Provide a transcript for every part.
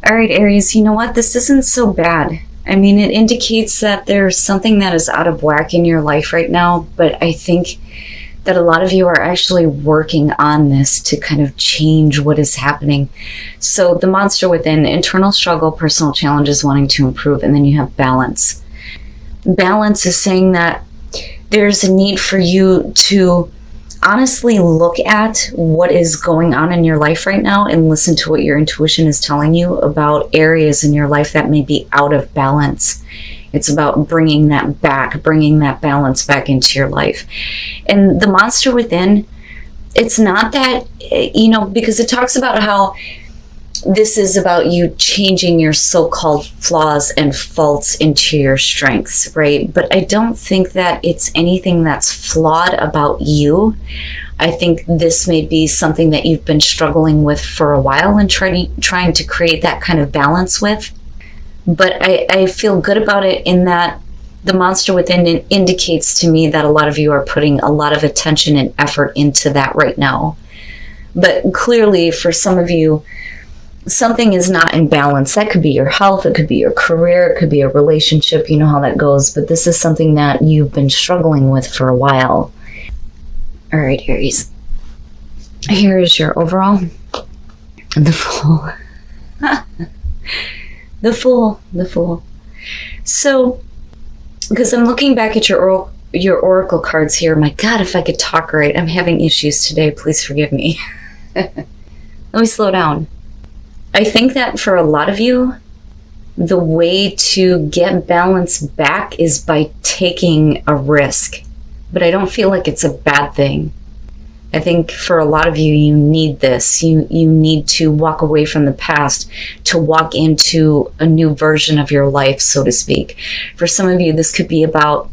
All right, Aries, you know what? This isn't so bad. I mean, it indicates that there's something that is out of whack in your life right now, but I think that a lot of you are actually working on this to kind of change what is happening. So the monster within, internal struggle, personal challenges, wanting to improve, and then you have balance. Balance is saying that there's a need for you to honestly look at what is going on in your life right now and listen to what your intuition is telling you about areas in your life that may be out of balance. It's about bringing that back, bringing that balance back into your life. And the monster within, it's not that, because it talks about how this is about you changing your so-called flaws and faults into your strengths, right? But I don't think that it's anything that's flawed about you. I think this may be something that you've been struggling with for a while and trying to create that kind of balance with. But I feel good about it in that the monster within indicates to me that a lot of you are putting a lot of attention and effort into that right now. But clearly for some of you, something is not in balance. That could be your health, it could be your career, it could be a relationship, you know how that goes. But this is something that you've been struggling with for a while. All right, Aries. Here is your overall. The Fool. The Fool. So, because I'm looking back at your oracle cards here. My God, if I could talk right. I'm having issues today. Please forgive me. Let me slow down. I think that for a lot of you, the way to get balance back is by taking a risk. But I don't feel like it's a bad thing. I think for a lot of you, you need this. You need to walk away from the past to walk into a new version of your life, so to speak. For some of you, this could be about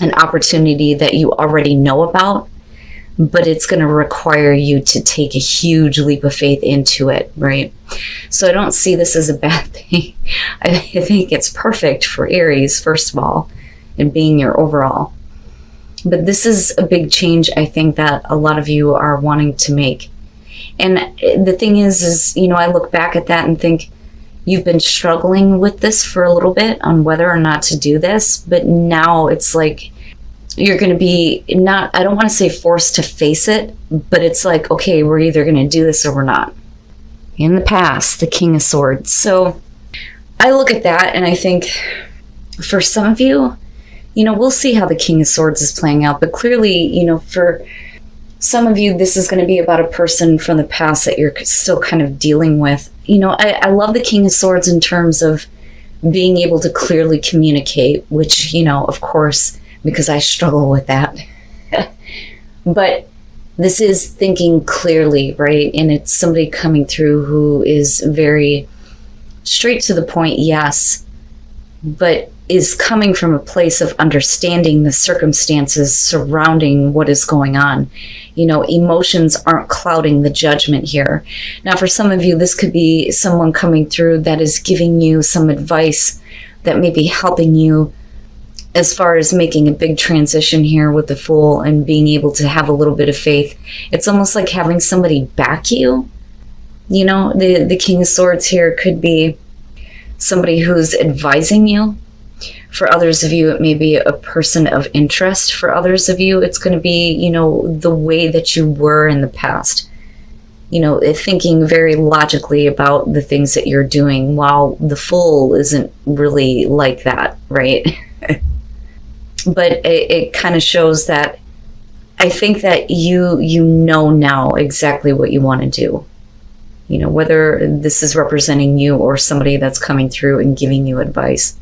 an opportunity that you already know about, but it's going to require you to take a huge leap of faith into it, right? So I don't see this as a bad thing. I think it's perfect for Aries, first of all, and being your overall. But this is a big change, I think, that a lot of you are wanting to make. And the thing is, I look back at that and think, you've been struggling with this for a little bit on whether or not to do this, but now it's like, you're going to be I don't want to say forced to face it, but it's like, okay, we're either going to do this or we're not. In the past, the King of Swords. So I look at that and I think for some of you, we'll see how the King of Swords is playing out. But clearly, for some of you, this is going to be about a person from the past that you're still kind of dealing with. I love the King of Swords in terms of being able to clearly communicate, which, of course, because I struggle with that. But this is thinking clearly, right? And it's somebody coming through who is very straight to the point, yes, but is coming from a place of understanding the circumstances surrounding what is going on. Emotions aren't clouding the judgment here. Now, for some of you, this could be someone coming through that is giving you some advice that may be helping you as far as making a big transition here with the Fool and being able to have a little bit of faith. It's almost like having somebody back you. The King of Swords here could be somebody who's advising you. For others of you, it may be a person of interest. For others of you, it's going to be, the way that you were in the past. Thinking very logically about the things that you're doing, while the Fool isn't really like that, right? But it kind of shows that I think that you know now exactly what you want to do. Whether this is representing you or somebody that's coming through and giving you advice.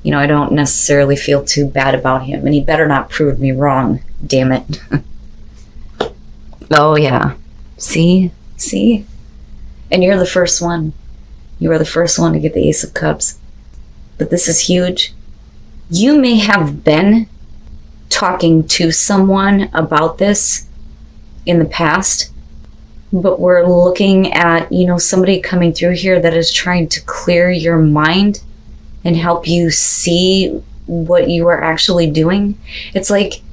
I don't necessarily feel too bad about him, and he better not prove me wrong, damn it. Oh yeah, see? And you're the first one. You are the first one to get the Ace of Cups. But this is huge. You may have been talking to someone about this in the past, but we're looking at, somebody coming through here that is trying to clear your mind and help you see what you are actually doing. It's like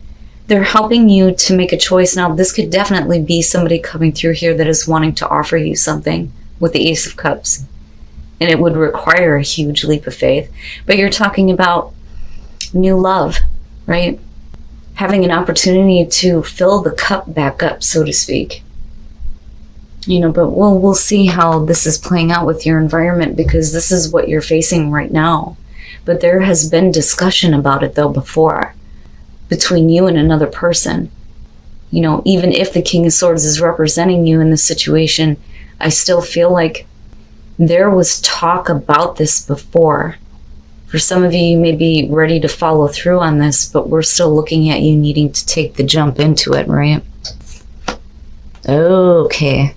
they're helping you to make a choice. Now, this could definitely be somebody coming through here that is wanting to offer you something with the Ace of Cups. and it would require a huge leap of faith. But you're talking about new love, right? Having an opportunity to fill the cup back up, so to speak. But we'll see how this is playing out with your environment, because this is what you're facing right now. But there has been discussion about it though before, between you and another person. Even if the King of Swords is representing you in this situation, I still feel like there was talk about this before. For some of you, you may be ready to follow through on this, but we're still looking at you needing to take the jump into it, right? Okay.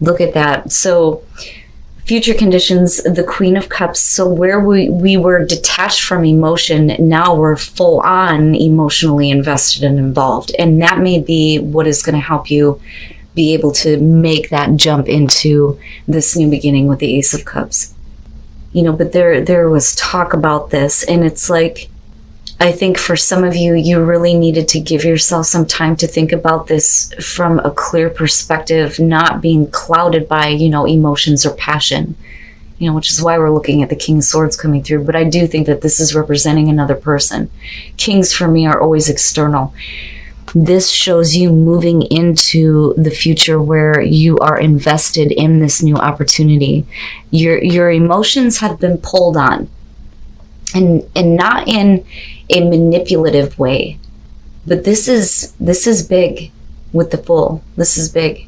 Look at that. So future conditions, the Queen of Cups. So where we were detached from emotion, now we're full on emotionally invested and involved. And that may be what is going to help you be able to make that jump into this new beginning with the Ace of Cups. But there was talk about this, and it's like, I think for some of you, you really needed to give yourself some time to think about this from a clear perspective, not being clouded by, emotions or passion, which is why we're looking at the King of Swords coming through. But I do think that this is representing another person. Kings for me are always external. This shows you moving into the future where you are invested in this new opportunity. Your emotions have been pulled on. And not in a manipulative way, but this is big with the Fool. This is big,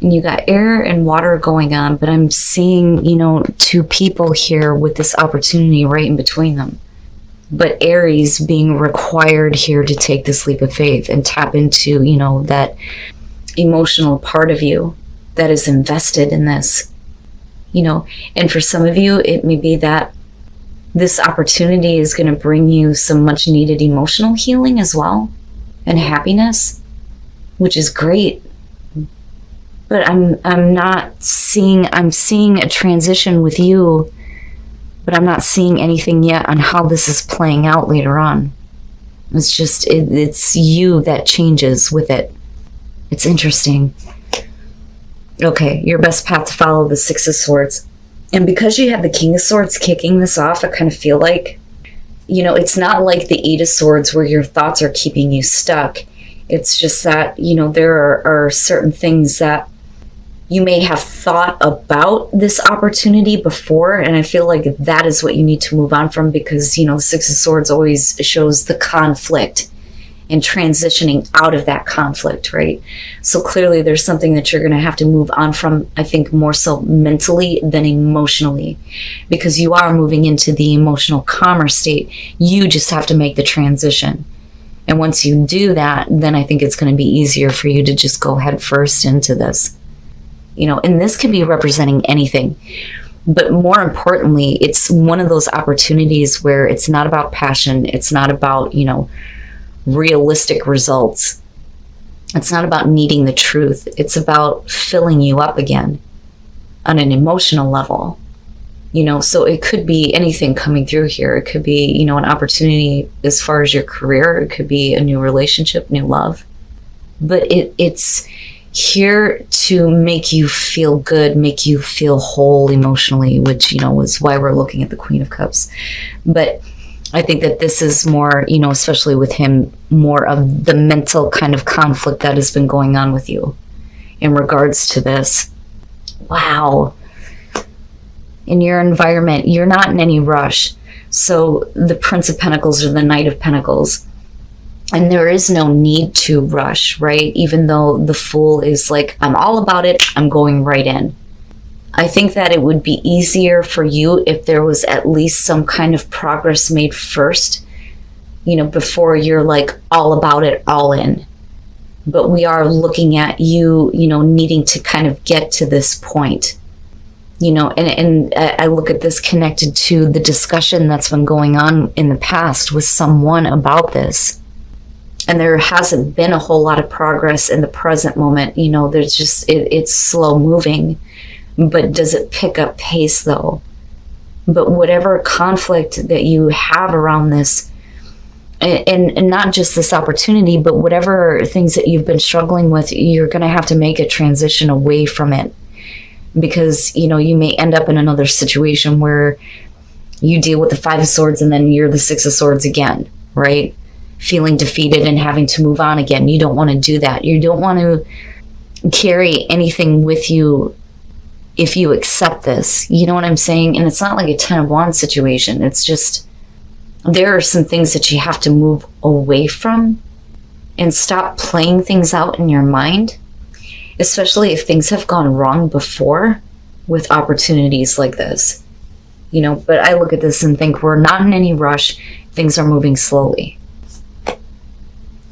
and you got air and water going on, but I'm seeing two people here with this opportunity right in between them. But Aries being required here to take this leap of faith and tap into that emotional part of you that is invested in this. And for some of you, it may be that this opportunity is going to bring you some much needed emotional healing as well, and happiness, which is great. But I'm seeing a transition with you, but I'm not seeing anything yet on how this is playing out later on. It's just, it's you that changes with it. It's interesting. Okay, your best path to follow, the Six of Swords. And because you have the King of Swords kicking this off, I kind of feel like, it's not like the Eight of Swords where your thoughts are keeping you stuck. It's just that, there are certain things that you may have thought about this opportunity before. And I feel like that is what you need to move on from, because, the Six of Swords always shows the conflict and transitioning out of that conflict, right? So clearly there's something that you're going to have to move on from, I think more so mentally than emotionally, because you are moving into the emotional calmer state. You just have to make the transition. And once you do that, then I think it's going to be easier for you to just go head first into this. And this can be representing anything. But more importantly, it's one of those opportunities where it's not about passion. It's not about, realistic results. It's not about needing the truth. It's about filling you up again on an emotional level. So it could be anything coming through here. It could be, an opportunity as far as your career. It could be a new relationship, new love. But it's here to make you feel good, make you feel whole emotionally, which, is why we're looking at the Queen of Cups. But I think that this is more, especially with him, more of the mental kind of conflict that has been going on with you in regards to this. Wow. In your environment, you're not in any rush. So the Prince of Pentacles or the Knight of Pentacles. And there is no need to rush, right? Even though the Fool is like, I'm all about it. I'm going right in. I think that it would be easier for you if there was at least some kind of progress made first, before you're like all about it, all in. But we are looking at you, needing to kind of get to this point, and I look at this connected to the discussion that's been going on in the past with someone about this. And there hasn't been a whole lot of progress in the present moment. There's just, it's slow moving. But does it pick up pace though? But whatever conflict that you have around this, and not just this opportunity, but whatever things that you've been struggling with, you're going to have to make a transition away from it. because, you know, you may end up in another situation where you deal with the Five of Swords and then you're the Six of Swords again, right? Feeling defeated and having to move on again. You don't want to do that. You don't want to carry anything with you if you accept this. You know what I'm saying? And it's not like a 10 of Wands situation. It's just, there are some things that you have to move away from and stop playing things out in your mind, especially if things have gone wrong before with opportunities like this. You know, but I look at this and think we're not in any rush. Things are moving slowly.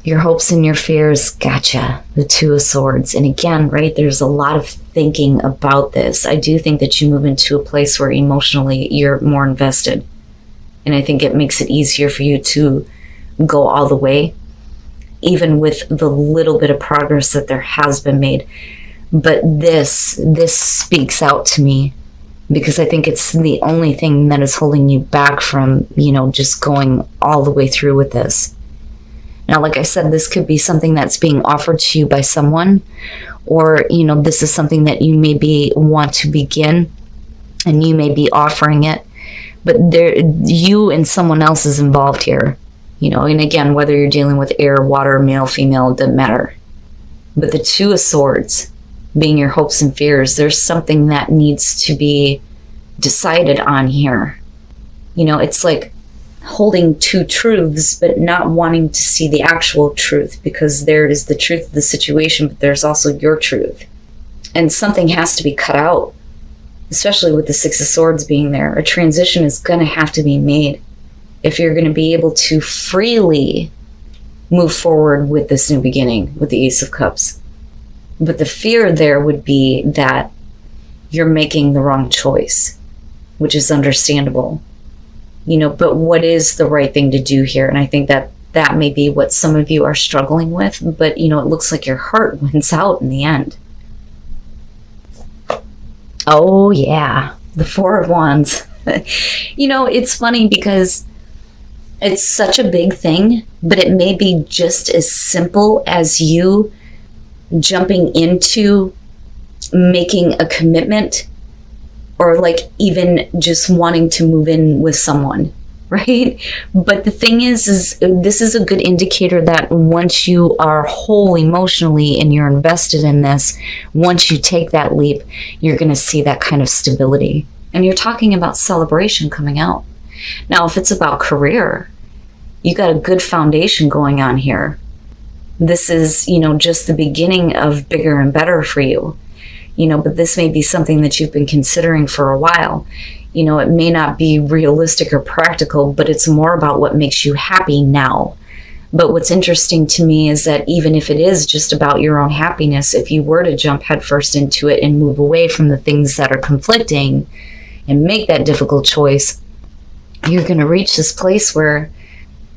Your hopes and your fears, gotcha. The Two of Swords. And again, right, there's a lot of thinking about this. I do think that you move into a place where emotionally you're more invested. And I think it makes it easier for you to go all the way, even with the little bit of progress that there has been made. But this speaks out to me, because I think it's the only thing that is holding you back from, you know, just going all the way through with this. Now, like I said, this could be something that's being offered to you by someone, or, you know, this is something that you maybe want to begin and you may be offering it, but you and someone else is involved here, you know, and again, whether you're dealing with air, water, male, female, it doesn't matter. But the Two of Swords being your hopes and fears, there's something that needs to be decided on here. You know, it's like holding two truths, but not wanting to see the actual truth, because there is the truth of the situation, but there's also your truth. And something has to be cut out, especially with the Six of Swords being there. A transition is going to have to be made if you're going to be able to freely move forward with this new beginning with the Ace of Cups. But the fear there would be that you're making the wrong choice, which is understandable. You know, but what is the right thing to do here? And I think that that may be what some of you are struggling with, but, you know, it looks like your heart wins out in the end. Oh, yeah. The Four of Wands. You know, it's funny because it's such a big thing, but it may be just as simple as you jumping into making a commitment, or like even just wanting to move in with someone, right? But the thing is this is a good indicator that once you are whole emotionally and you're invested in this, once you take that leap, you're going to see that kind of stability. And you're talking about celebration coming out. Now, if it's about career, you got a good foundation going on here. This is, you know, just the beginning of bigger and better for you. You know, but this may be something that you've been considering for a while. You know, it may not be realistic or practical, but it's more about what makes you happy now. But what's interesting to me is that even if it is just about your own happiness, if you were to jump headfirst into it and move away from the things that are conflicting and make that difficult choice, you're going to reach this place where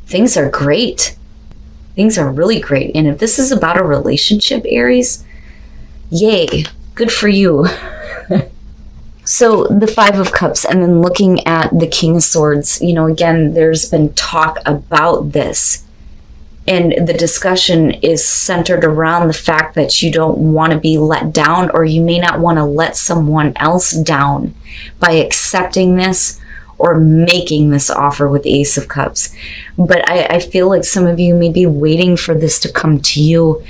things are great. Things are really great. And if this is about a relationship, Aries, yay. Good for you. So the Five of Cups, and then looking at the King of Swords, you know, again, there's been talk about this. And the discussion is centered around the fact that you don't want to be let down, or you may not want to let someone else down by accepting this or making this offer with the Ace of Cups. But I feel like some of you may be waiting for this to come to you.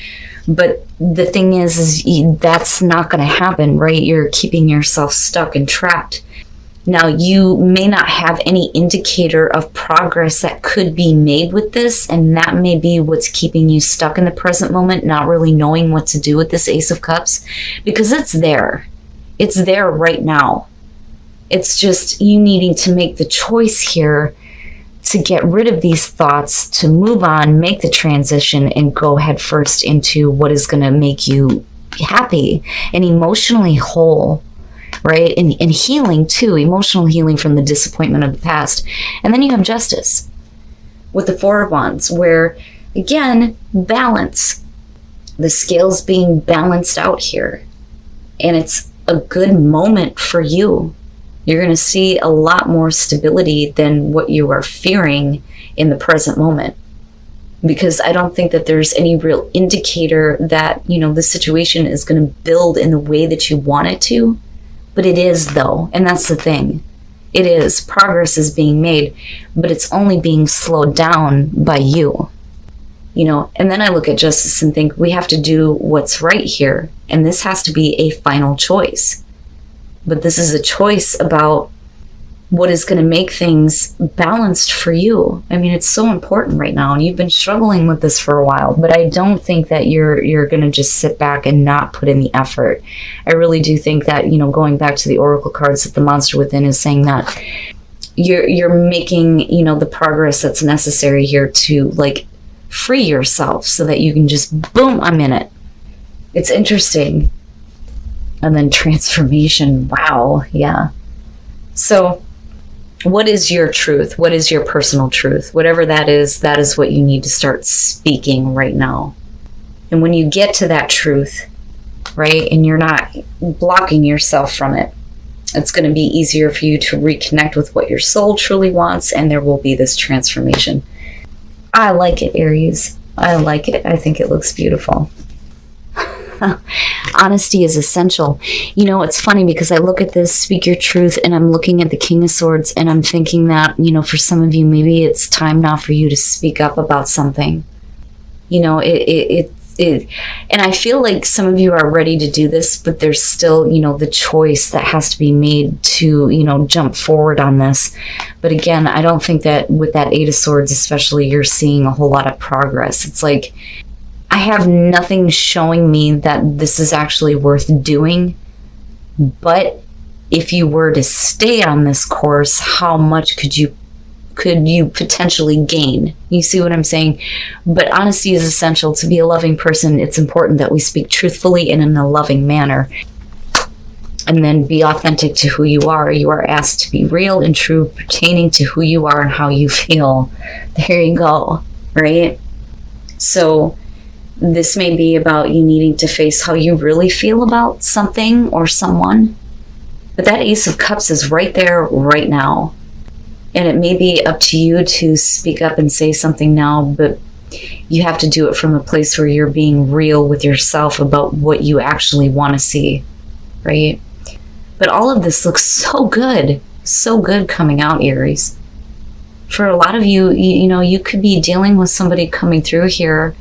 But the thing is that's not going to happen, right? You're keeping yourself stuck and trapped. Now, you may not have any indicator of progress that could be made with this, and that may be what's keeping you stuck in the present moment, not really knowing what to do with this Ace of Cups, because it's there. It's there right now. It's just you needing to make the choice here to get rid of these thoughts, to move on, make the transition, and go head first into what is going to make you happy and emotionally whole, right? And healing too, emotional healing from the disappointment of the past. And then you have Justice with the Four of Wands, where, again, balance. The scales being balanced out here. And it's a good moment for you. You're going to see a lot more stability than what you are fearing in the present moment. Because I don't think that there's any real indicator that, you know, the situation is going to build in the way that you want it to. But it is, though, and that's the thing. It is. Progress is being made, but it's only being slowed down by you. You know, and then I look at justice and think we have to do what's right here. And this has to be a final choice. But this is a choice about what is going to make things balanced for you. I mean, it's so important right now, and you've been struggling with this for a while, but I don't think that you're going to just sit back and not put in the effort. I really do think that, you know, going back to the oracle cards, that the monster within is saying that you're making, you know, the progress that's necessary here to like free yourself so that you can just, boom, I'm in it. It's interesting. And then transformation. Wow. Yeah. So what is your truth? What is your personal truth? Whatever that is what you need to start speaking right now. And when you get to that truth, right, and you're not blocking yourself from it, it's going to be easier for you to reconnect with what your soul truly wants, and there will be this transformation. I like it, Aries. I like it. I think it looks beautiful. Honesty is essential. You know, it's funny because I look at this, speak your truth, and I'm looking at the King of Swords, and I'm thinking that, you know, for some of you, maybe it's time now for you to speak up about something. You know, and I feel like some of you are ready to do this, but there's still, you know, the choice that has to be made to, you know, jump forward on this. But again, I don't think that with that Eight of Swords, especially, you're seeing a whole lot of progress. It's like, I have nothing showing me that this is actually worth doing, but if you were to stay on this course, how much could you potentially gain? You see what I'm saying? But honesty is essential. To be a loving person, it's important that we speak truthfully and in a loving manner. And then be authentic to who you are. You are asked to be real and true pertaining to who you are and how you feel. There you go, right? So this may be about you needing to face how you really feel about something or someone. But that Ace of Cups is right there, right now. And it may be up to you to speak up and say something now, but you have to do it from a place where you're being real with yourself about what you actually want to see, right? But all of this looks so good coming out, Aries. For a lot of you, you know, you could be dealing with somebody coming through here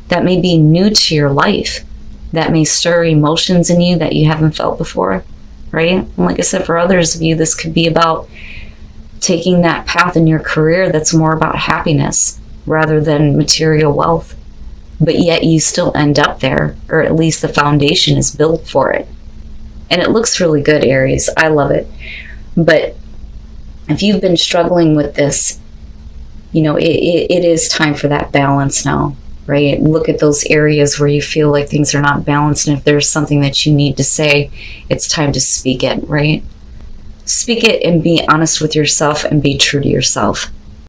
that may be new to your life, that may stir emotions in you that you haven't felt before, right? And like I said, for others of you, this could be about taking that path in your career that's more about happiness rather than material wealth. But yet you still end up there, or at least the foundation is built for it. And it looks really good, Aries. I love it. But if you've been struggling with this, you know, it is time for that balance now. Right? Look at those areas where you feel like things are not balanced, and if there's something that you need to say, it's time to speak it, right? Speak it and be honest with yourself and be true to yourself.